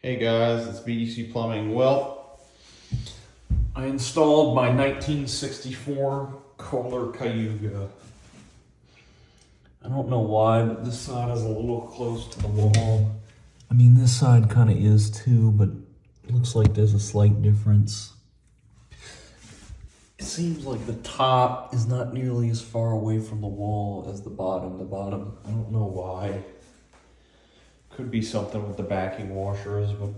Hey guys, it's BDC Plumbing. Well, I installed my 1964 Kohler Cayuga. I don't know why, but this side is a little close to the wall. I mean, this side kind of is too, but it looks like there's a slight difference. It seems like the top is not nearly as far away from the wall as the bottom. I don't know why. Could be something with the backing washers, but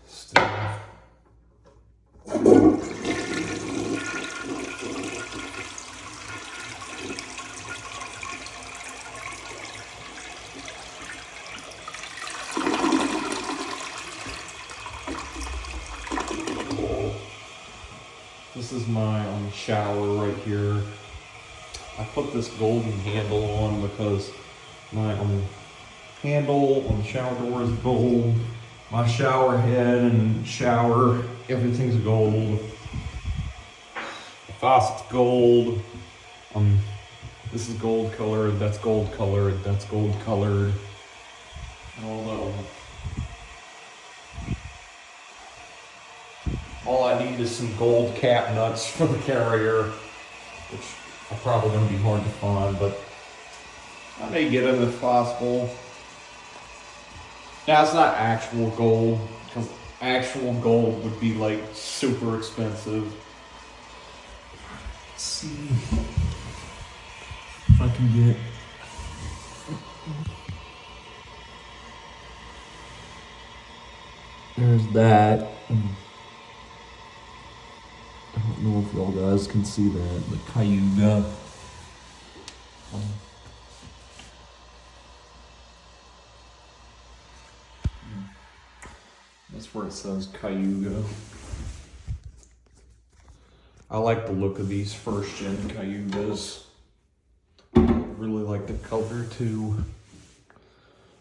still. This is my shower right here. I put this golden handle on because my handle on the shower door is gold. My shower head and shower, everything's gold. The faucet's gold. This is gold colored, that's gold colored, that's gold colored. Although all I need is some gold cap nuts for the carrier, which are probably going to be hard to find, but I may get them if possible. Now, it's not actual gold, because actual gold would be like super expensive. Let's see if I can get. There's that. I don't know if y'all guys can see that, the Cayuga. That's where it says Cayuga. I like the look of these first gen Cayugas. I really like the color too.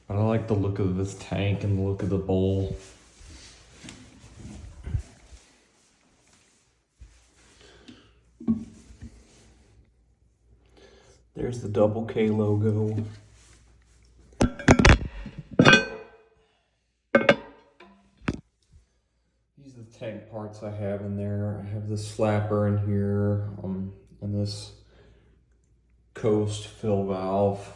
But I like the look of this tank and the look of the bowl. There's the double K logo. These are the tank parts I have in there. I have this slapper in here, and this coast fill valve.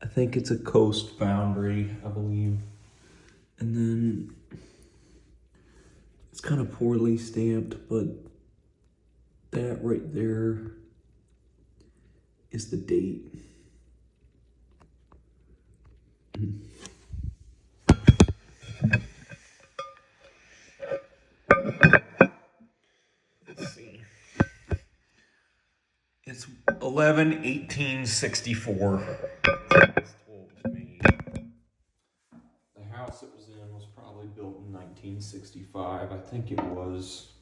I think it's a coast boundary, I believe. And then it's kind of poorly stamped, but that right there is the date. Let's see. It's 11/18/64. It's told me. The house it was in was probably built in 1965. I think it was.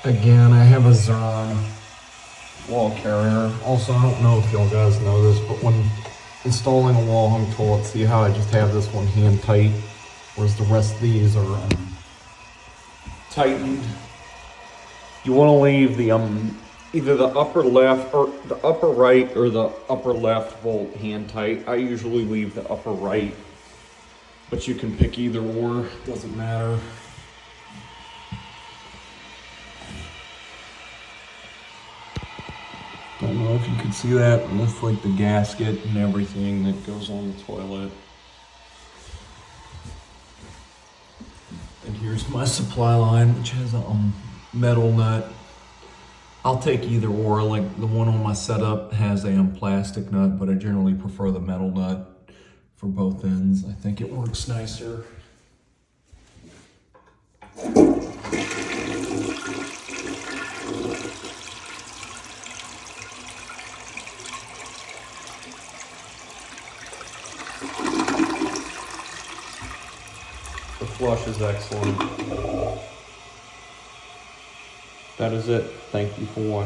Again, I have a Zern wall carrier. Also, I don't know if y'all guys know this, but when installing a wall hung toilet, see how I just have this one hand tight, whereas the rest of these are tightened. You want to leave the either the upper left or the upper right or the upper left bolt hand tight. I usually leave the upper right, but you can pick either or, doesn't matter. Don't know if you can see that, and that's like the gasket and everything that goes on the toilet. And here's my supply line, which has a metal nut. I'll take either or. Like the one on my setup has a plastic nut, but I generally prefer the metal nut for both ends. I think it works nicer. The flush is excellent. That is it. Thank you for watching.